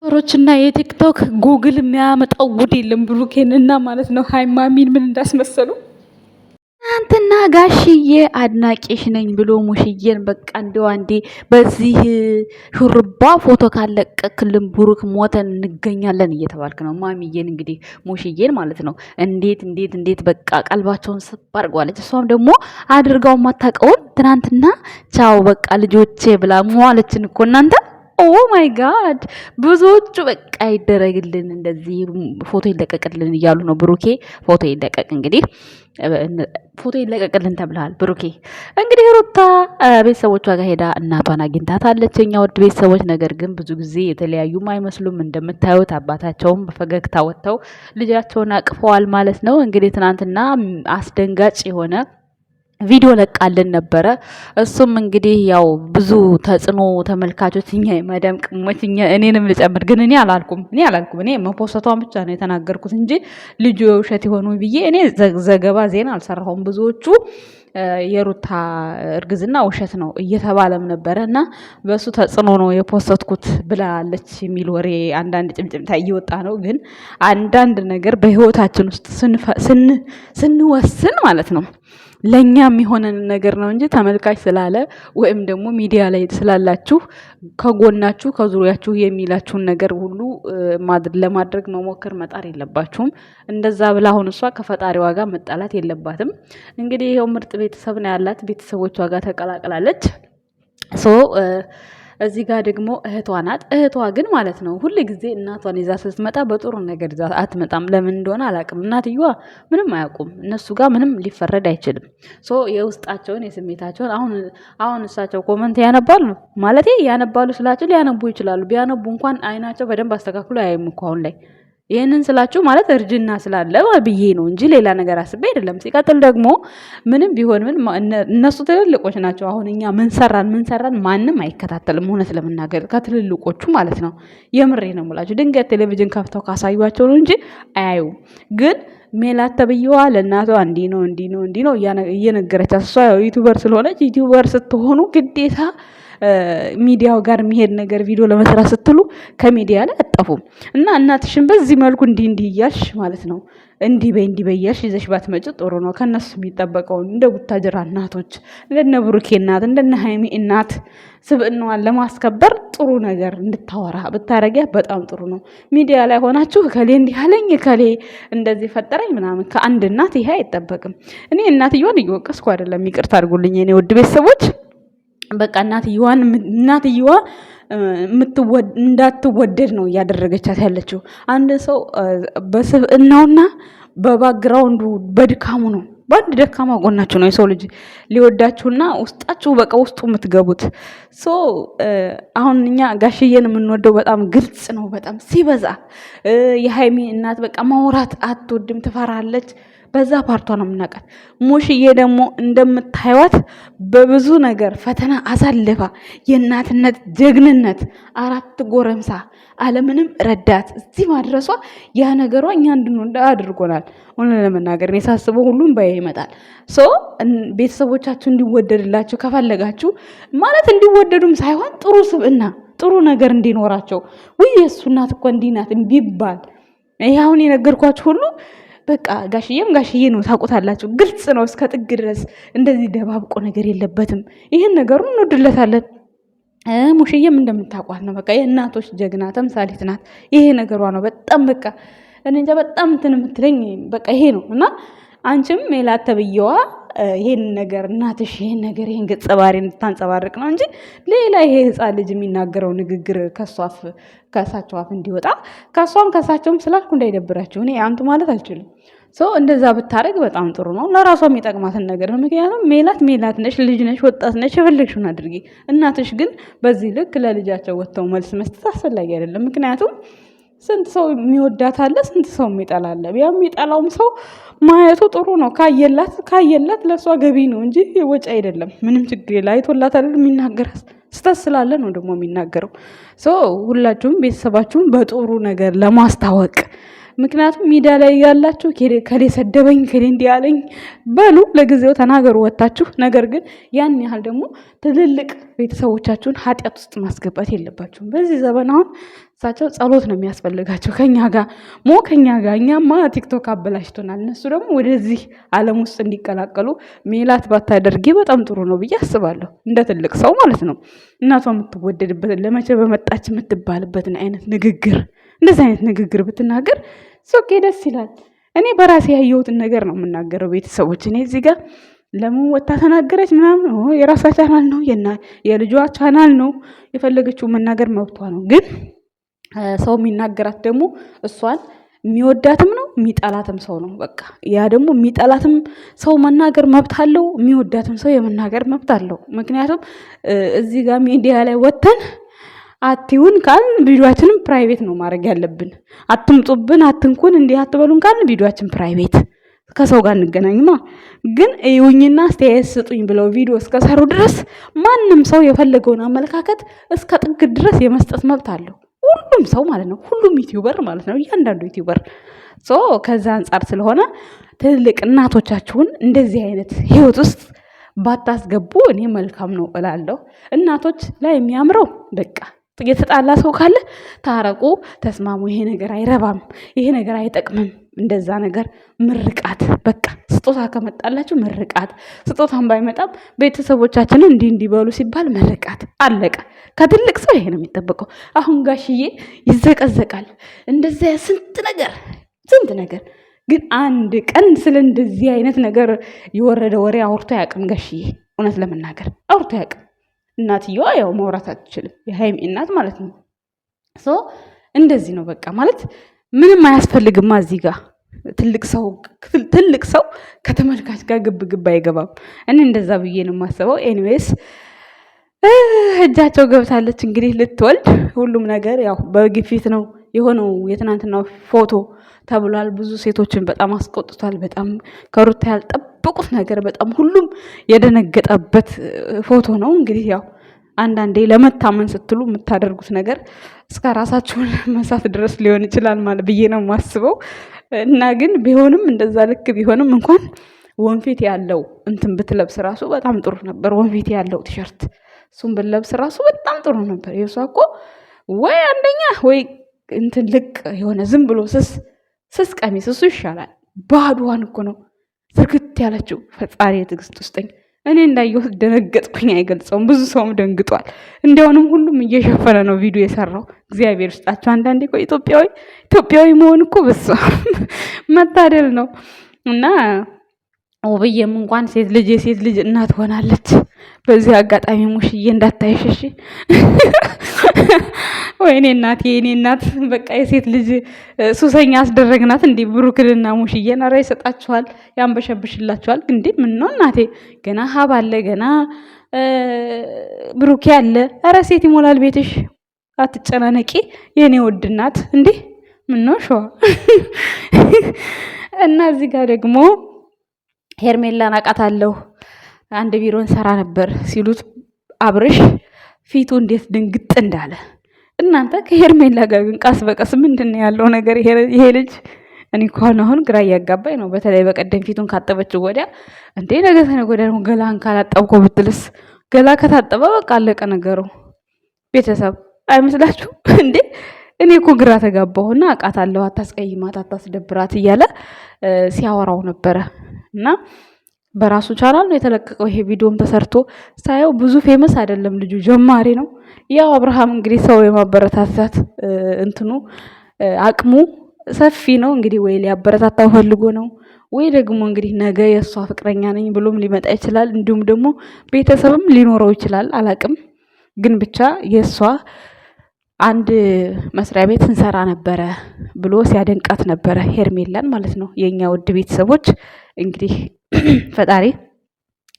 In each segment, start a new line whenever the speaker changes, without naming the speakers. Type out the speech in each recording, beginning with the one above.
ሮችና የቲክቶክ ጉግል የሚያመጣው ጉድ የለም። ብሩኬንና ማለት ነው ሃይማሚን ምን እንዳስመሰሉ ትናንትና ጋሽዬ አድናቂሽ ነኝ ብሎ ሙሽዬን በቃ እንደው አንዴ በዚህ ሹርባ ፎቶ ካለቀክልን ብሩክ ሞተን እንገኛለን እየተባልክ ነው። ማሚዬን እንግዲህ ሙሽዬን ማለት ነው እንዴት በቃ ቀልባቸውን ስብ አድርገዋለች። እሷም ደግሞ አድርጋው ማታውቀውን ትናንትና ቻው በቃ ልጆቼ ብላ ሟለችን እኮ እናንተ። ኦ ማይ ጋድ ብዙዎቹ በቃ ይደረግልን እንደዚህ ፎቶ ይለቀቅልን እያሉ ነው። ብሩኬ ፎቶ ይለቀቅ እንግዲህ ፎቶ ይለቀቅልን ተብለሃል። ብሩኬ እንግዲህ ሩታ ቤተሰቦቿ ጋር ሄዳ እናቷን አግኝታታለች። የኛ ውድ ቤተሰቦች ነገር ግን ብዙ ጊዜ የተለያዩም አይመስሉም። እንደምታዩት አባታቸውም በፈገግታ ወጥተው ልጃቸውን አቅፈዋል ማለት ነው። እንግዲህ ትናንትና አስደንጋጭ የሆነ ቪዲዮ ለቃልን ነበረ። እሱም እንግዲህ ያው ብዙ ተጽዕኖ ተመልካቾች እኛ የማዳም ቅሞች እኔንም ልጨምር ግን እኔ አላልኩም እኔ መፖሰቷን ብቻ ነው የተናገርኩት እንጂ ልጁ የውሸት የሆኑ ብዬ እኔ ዘገባ ዜና አልሰራሁም። ብዙዎቹ የሩታ እርግዝና ውሸት ነው እየተባለም ነበረ እና በሱ ተጽዕኖ ነው የፖስተትኩት ብላለች የሚል ወሬ አንዳንድ ጭምጭምታ እየወጣ ነው። ግን አንዳንድ ነገር በህይወታችን ውስጥ ስንወስን ማለት ነው ለኛ የሚሆነን ነገር ነው እንጂ ተመልካች ስላለ ወይም ደግሞ ሚዲያ ላይ ስላላችሁ ከጎናችሁ ከዙሪያችሁ የሚላችሁን ነገር ሁሉ ለማድረግ መሞከር መጣር የለባችሁም። እንደዛ ብላ አሁን እሷ ከፈጣሪዋ ጋር መጣላት የለባትም። እንግዲህ ይሄው ምርጥ ቤተሰብ ነው ያላት። ቤተሰቦቿ ጋር ተቀላቅላለች። እዚህ ጋር ደግሞ እህቷ ናት። እህቷ ግን ማለት ነው ሁሉ ጊዜ እናቷን ይዛ ስትመጣ በጥሩ ነገር ይዛ አትመጣም። ለምን እንደሆነ አላውቅም። እናትየዋ ምንም አያውቁም። እነሱ ጋር ምንም ሊፈረድ አይችልም። የውስጣቸውን የስሜታቸውን አሁን እሳቸው ኮመንት ያነባሉ ማለት ያነባሉ ስላቸው ሊያነቡ ይችላሉ። ቢያነቡ እንኳን አይናቸው በደንብ አስተካክሎ አያይም እኮ አሁን ላይ። ይህንን ስላችሁ ማለት እርጅና ስላለ ብዬ ነው እንጂ ሌላ ነገር አስቤ አይደለም። ሲቀጥል ደግሞ ምንም ቢሆን እነሱ ትልልቆች ናቸው። አሁን እኛ ምን ሰራን ማንም አይከታተልም። እውነት ለመናገር ከትልልቆቹ ማለት ነው። የምሬ ነው የምላችሁ። ድንገት ቴሌቪዥን ከፍተው ካሳዩቸው ነው እንጂ አያዩም። ግን ሜላት ተብዬዋ ለእናቷ እንዲህ ነው እየነገረቻት እሷ ዩቲዩበር ስለሆነች ዩቲዩበር ስትሆኑ ግዴታ ሚዲያው ጋር የሚሄድ ነገር ቪዲዮ ለመስራት ስትሉ ከሚዲያ ላይ አጠፉም እና እናትሽን በዚህ መልኩ እንዲህ እያልሽ ማለት ነው እንዲህ በይ እያልሽ ይዘሽ ባትመጪ ጥሩ ነው። ከነሱ የሚጠበቀውን እንደ ቡታጅራ እናቶች እንደነ ብሩኬ እናት እንደነ ሃይሚ እናት ስብዕናዋን ለማስከበር ጥሩ ነገር እንድታወራ ብታረጊያ በጣም ጥሩ ነው። ሚዲያ ላይ ሆናችሁ ከሌ እንዲህ አለኝ ከሌ እንደዚህ ፈጠረኝ ምናምን ከአንድ እናት ይሄ አይጠበቅም። እኔ እናትየዋን እየወቀስኩ አይደለም፣ ይቅርታ አድርጉልኝ የኔ ውድ ቤተሰቦች። በቃ እናትየዋ እንዳትወደድ ነው እያደረገቻት ያለችው። አንድ ሰው በስብዕናውና በባክግራውንዱ በድካሙ ነው። በአንድ ደካማ ጎናችሁ ነው የሰው ልጅ ሊወዳችሁና ውስጣችሁ በቃ ውስጡ የምትገቡት። አሁን እኛ ጋሽዬን የምንወደው በጣም ግልጽ ነው፣ በጣም ሲበዛ። የሃይሚ እናት በቃ ማውራት አትወድም፣ ትፈራለች። በዛ ፓርቷ ነው የምናውቃት። ሙሽዬ ደግሞ እንደምታዩት በብዙ ነገር ፈተና አሳልፋ የእናትነት ጀግንነት 4 ጎረምሳ አለምንም ረዳት እዚህ ማድረሷ ያ ነገሯ እኛ እንድንወዳ አድርጎናል። እውነት ለመናገር እኔ ሳስበው ሁሉም ባይ ይመጣል። ቤተሰቦቻችሁ እንዲወደድላችሁ ከፈለጋችሁ ማለት እንዲወደዱም ሳይሆን ጥሩ ስብዕና ጥሩ ነገር እንዲኖራቸው የእሱ እናት እኮ እንዲህ ናት ቢባል ይሄ አሁን የነገርኳችሁ ሁሉ በቃ ጋሽዬ ነው ታውቁታላችሁ። ግልጽ ነው እስከ ጥግ ድረስ። እንደዚህ ደባብቆ ነገር የለበትም። ይህን ነገሩን እንወድለታለን። ሙሽዬም እንደምታውቋት ነው። በቃ የእናቶች ጀግና ተምሳሌት ናት። ይሄ ነገሯ ነው በጣም በቃ እኔ እንጃ በጣም እንትን የምትለኝ በቃ ይሄ ነው እና አንቺም ሜላት ተብዬዋ ይሄን ነገር እናትሽ ይሄን ገጸ ባህሪ እንድታንጸባርቅ ነው እንጂ ሌላ ይሄ ህፃን ልጅ የሚናገረው ንግግር ከእሳቸው አፍ እንዲወጣ ከእሷም ከእሳቸውም ስላልኩ እንዳይደብራችሁ እኔ አንቱ ማለት አልችልም። እንደዛ ብታደርግ በጣም ጥሩ ነው። ለራሷ የሚጠቅማትን ነገር ነው። ምክንያቱም ሜላት ነሽ፣ ልጅ ነሽ፣ ወጣት ነሽ፣ የፈለግሽውን አድርጊ። እናትሽ ግን በዚህ ልክ ለልጃቸው ወጥተው መልስ መስጠት አስፈላጊ አይደለም። ምክንያቱም ስንት ሰው የሚወዳት አለ፣ ስንት ሰው የሚጠላ አለ። ያ የሚጠላውም ሰው ማየቱ ጥሩ ነው። ካየላት ለእሷ ገቢ ነው እንጂ ወጪ አይደለም። ምንም ችግር የለ። አይቶላት አይደል የሚናገራት ስተት ስላለ ነው ደግሞ የሚናገረው። ሁላችሁም ቤተሰባችሁም በጥሩ ነገር ለማስታወቅ ምክንያቱም ሚዲያ ላይ ያላችሁ ከሌ ሰደበኝ ከሌ እንዲህ አለኝ በሉ፣ ለጊዜው ተናገሩ ወጣችሁ። ነገር ግን ያን ያህል ደግሞ ትልልቅ ቤተሰቦቻችሁን ኃጢአት ውስጥ ማስገባት የለባችሁም። በዚህ ዘመን አሁን እሳቸው ጸሎት ነው የሚያስፈልጋቸው ከኛ ጋር እኛማ ቲክቶክ አበላሽቶናል። እነሱ ደግሞ ወደዚህ ዓለም ውስጥ እንዲቀላቀሉ ሜላት ባታደርጊ በጣም ጥሩ ነው ብዬ አስባለሁ። እንደ ትልቅ ሰው ማለት ነው። እናቷ የምትወደድበትን ለመቼ በመጣች የምትባልበትን አይነት ንግግር፣ እንደዚህ አይነት ንግግር ብትናገር ሶኬ ደስ ይላል። እኔ በራሴ ያየሁትን ነገር ነው የምናገረው። ቤተሰቦች እኔ እዚህ ጋር ለምን ወታ ተናገረች ምናምን፣ የራሷ ቻናል ነው የልጇ ቻናል ነው፣ የፈለገችው መናገር መብቷ ነው። ግን ሰው የሚናገራት ደግሞ እሷን የሚወዳትም ነው የሚጠላትም ሰው ነው። በቃ ያ ደግሞ የሚጠላትም ሰው መናገር መብት አለው፣ የሚወዳትም ሰው የመናገር መብት አለው። ምክንያቱም እዚህ ጋር ሚዲያ ላይ ወተን አትዩን ካልን ቪዲዮአችንም ፕራይቬት ነው ማድረግ ያለብን። አትምጡብን፣ አትንኩን፣ እንዲህ አትበሉን ካልን ቪዲዮአችን ፕራይቬት፣ ከሰው ጋር እንገናኝማ። ግን እዩኝና አስተያየት ስጡኝ ብለው ቪዲዮ እስከሰሩ ድረስ ማንም ሰው የፈለገውን አመለካከት እስከ ጥግ ድረስ የመስጠት መብት አለው። ሁሉም ሰው ማለት ነው። ሁሉም ዩቲዩበር ማለት ነው። እያንዳንዱ ዩቲዩበር ከዛ አንጻር ስለሆነ ትልልቅ እናቶቻችሁን እንደዚህ አይነት ህይወት ውስጥ ባታስገቡ እኔ መልካም ነው እላለሁ። እናቶች ላይ የሚያምረው በቃ የተጣላ ሰው ካለ ታረቁ፣ ተስማሙ። ይሄ ነገር አይረባም፣ ይሄ ነገር አይጠቅምም፣ እንደዛ ነገር ምርቃት። በቃ ስጦታ ከመጣላችሁ ምርቃት፣ ስጦታን ባይመጣም ቤተሰቦቻችንን እንዲበሉ ሲባል ምርቃት፣ አለቀ። ከትልቅ ሰው ይሄ ነው የሚጠበቀው። አሁን ጋሽዬ ይዘቀዘቃል፣ እንደዛ ስንት ነገር ግን አንድ ቀን ስለ እንደዚህ አይነት ነገር የወረደ ወሬ አውርቶ ያቅም ጋሽዬ። እውነት ለመናገር አውርቶ ያቅም። እናትየዋ ያው ማውራት አትችልም፣ የሃይሚ እናት ማለት ነው። እንደዚህ ነው በቃ ማለት ምንም አያስፈልግማ። እዚህ ጋር ትልቅ ሰው ከተመልካች ጋር ግብ አይገባም። እኔ እንደዛ ብዬ ነው የማስበው። ኤኒዌይስ እጃቸው ገብታለች እንግዲህ ልትወልድ። ሁሉም ነገር ያው በግፊት ነው የሆነው። የትናንትናው ፎቶ ተብሏል፣ ብዙ ሴቶችን በጣም አስቆጥቷል። በጣም ከሩታ ያልጠበቁት ነገር፣ በጣም ሁሉም የደነገጠበት ፎቶ ነው። እንግዲህ ያው አንዳንዴ ለመታመን ስትሉ የምታደርጉት ነገር እስከ ራሳችሁን መሳት ድረስ ሊሆን ይችላል ማለት ብዬ ነው የማስበው። እና ግን ቢሆንም እንደዛ ልክ ቢሆንም እንኳን ወንፊት ያለው እንትን ብትለብስ ራሱ በጣም ጥሩ ነበር። ወንፊት ያለው ቲሸርት እሱን ብትለብስ ራሱ በጣም ጥሩ ነበር። የሷ እኮ ወይ አንደኛ ወይ እንትን ልቅ የሆነ ዝም ብሎ ስስ ቀሚስ እሱ ይሻላል። ባዶዋን እኮ ነው ዝርግት ያለችው። ፈጣሪ የትዕግስት ውስጠኝ። እኔ እንዳየሁት ደነገጥኩኝ፣ አይገልጸውም። ብዙ ሰውም ደንግጧል። እንዲያውንም ሁሉም እየሸፈነ ነው ቪዲዮ የሰራው። እግዚአብሔር ውስጣቸው። አንዳንዴ እኮ ኢትዮጵያዊ መሆን እኮ በሷ መታደል ነው። እና ውብዬም እንኳን የሴት ልጅ እናት ሆናለች። በዚህ አጋጣሚ ሙሽዬ እንዳታይሽሽ። ወይኔ እናት የኔ እናት በቃ የሴት ልጅ ሱሰኛ አስደረግናት። እንዴ ብሩክንና ሙሽዬን ኧረ ይሰጣችኋል፣ ያንበሸብሽላችኋል። እንዴ ምን ነው እናቴ፣ ገና ሀብ አለ፣ ገና ብሩኬ አለ። ኧረ ሴት ይሞላል ቤትሽ፣ አትጨናነቂ የኔ ውድ እናት። እንዴ ምን ነው ሸዋ። እና እዚህ ጋር ደግሞ ሄርሜላን አውቃታለሁ፣ አንድ ቢሮ እንሰራ ነበር ሲሉት አብርሽ ፊቱ እንዴት ድንግጥ እንዳለ እናንተ። ከሄርሜላ ጋር ግን ቃስ በቀስ ምንድን ነው ያለው ነገር? ይሄ ልጅ እኔ እንኳን አሁን ግራ እያጋባኝ ነው። በተለይ በቀደም ፊቱን ካጠበችው ወዲያ እንዴ ነገ ተነገ ወዲያ ደግሞ ገላን ካላጠብኮ ብትልስ? ገላ ከታጠበ በቃ አለቀ ነገሩ። ቤተሰብ አይመስላችሁ እንዴ? እኔ እኮ ግራ ተጋባሁና አውቃታለሁ፣ አታስቀይማት፣ አታስደብራት እያለ ሲያወራው ነበረ። እና በራሱ ቻናል ነው የተለቀቀው ይሄ ቪዲዮም ተሰርቶ ሳየው። ብዙ ፌመስ አይደለም ልጁ፣ ጀማሪ ነው። ያው አብርሃም እንግዲህ ሰው የማበረታታት እንትኑ አቅሙ ሰፊ ነው። እንግዲህ ወይ ሊያበረታታው ፈልጎ ነው ወይ ደግሞ እንግዲህ ነገ የእሷ ፍቅረኛ ነኝ ብሎም ሊመጣ ይችላል። እንዲሁም ደግሞ ቤተሰብም ሊኖረው ይችላል፣ አላቅም። ግን ብቻ የእሷ አንድ መስሪያ ቤት እንሰራ ነበረ ብሎ ሲያደንቃት ነበረ፣ ሄርሜላን ማለት ነው። የኛ ውድ ቤተሰቦች እንግዲህ ፈጣሪ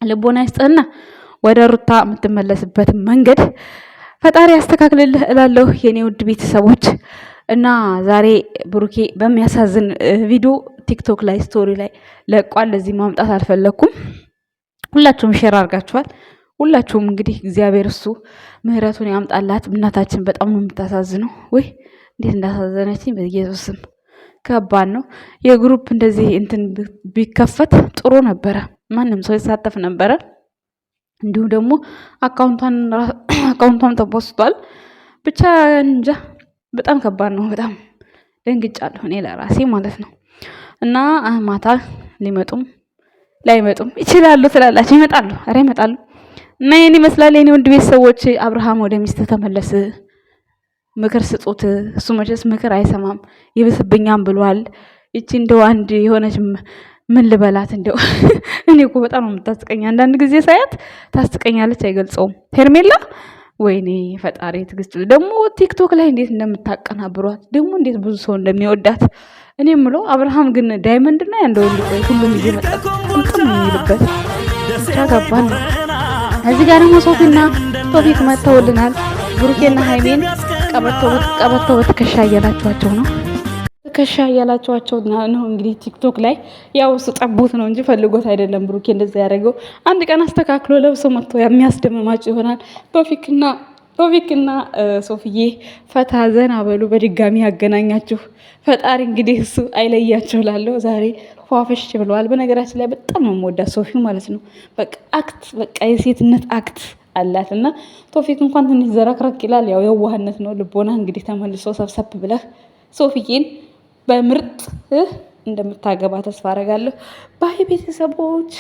ልቦና ይስጥህና ወደ ሩታ የምትመለስበት መንገድ ፈጣሪ ያስተካክልልህ እላለሁ የኔ ውድ ቤተሰቦች። እና ዛሬ ብሩኬ በሚያሳዝን ቪዲዮ ቲክቶክ ላይ ስቶሪ ላይ ለቋል። ለዚህ ማምጣት አልፈለኩም። ሁላችሁም ሼር አድርጋችኋል። ሁላችሁም እንግዲህ እግዚአብሔር እሱ ምህረቱን ያምጣላት። እናታችን በጣም ነው የምታሳዝነው። ወይ እንዴት እንዳሳዘነችኝ በኢየሱስ ስም ከባድ ነው። የግሩፕ እንደዚህ እንትን ቢከፈት ጥሩ ነበረ። ማንም ሰው ይሳተፍ ነበረ። እንዲሁ ደግሞ አካውንቷም ተፖስቷል። ብቻ እንጃ በጣም ከባድ ነው። በጣም ደንግጫለሁ እኔ ለራሴ ማለት ነው። እና ማታ ሊመጡም ላይመጡም ይችላሉ ትላላችሁ። ይመጣሉ፣ ኧረ ይመጣሉ። እና ይሄን ይመስላል የኔ ውድ ቤተሰቦች። አብርሃም ወደ ሚስት ተመለስ፣ ምክር ስጡት። እሱ መቼስ ምክር አይሰማም፣ ይብስብኛም ብሏል። ይቺ እንደው አንድ የሆነች ምን ልበላት እንደው እኔ እኮ በጣም ነው የምታስቀኝ። አንዳንድ ጊዜ ሳያት ታስቀኛለች፣ አይገልጸውም። ሄርሜላ ወይኔ ፈጣሪ ትግስት። ደግሞ ቲክቶክ ላይ እንዴት እንደምታቀናብሯት ደግሞ እንዴት ብዙ ሰው እንደሚወዳት እኔ የምለው። አብርሃም ግን ዳይመንድ እና ያንደው ሁሉም እየመጣ ጥምጥም የሚልበት ብቻ ገባን ነው። እዚህ ጋር ደግሞ ሶፊና ቶፊቅ መጥተውልናል። ብሩኬና ሃይሜን ቀበቶ በትከሻ እያላችኋቸው ነው። ትከሻ እያላችኋቸው ነው እንግዲህ ቲክቶክ ላይ ያው እሱ ጠቦት ነው እንጂ ፈልጎት አይደለም። ብሩኬ እንደዛ ያደረገው አንድ ቀን አስተካክሎ ለብሶ መጥቶ የሚያስደምማቸው ይሆናል። ቶፊቅና ሶፍዬ ፈታ ዘና በሉ። በድጋሚ ያገናኛችሁ ፈጣሪ እንግዲህ እሱ አይለያችሁ ላለው ዛሬ ፏፈሽ ብለዋል። በነገራችን ላይ በጣም ነው የምወዳት ሶፊ ማለት ነው። በቃ አክት በቃ የሴትነት አክት አላት እና ቶፊቅ እንኳን ትንሽ ዘረክረክ ይላል። ያው የዋህነት ነው። ልቦና እንግዲህ ተመልሶ ሰብሰብ ብለህ ሶፊዬን በምርጥ እንደምታገባ ተስፋ አደርጋለሁ። ባይ ቤተሰቦች።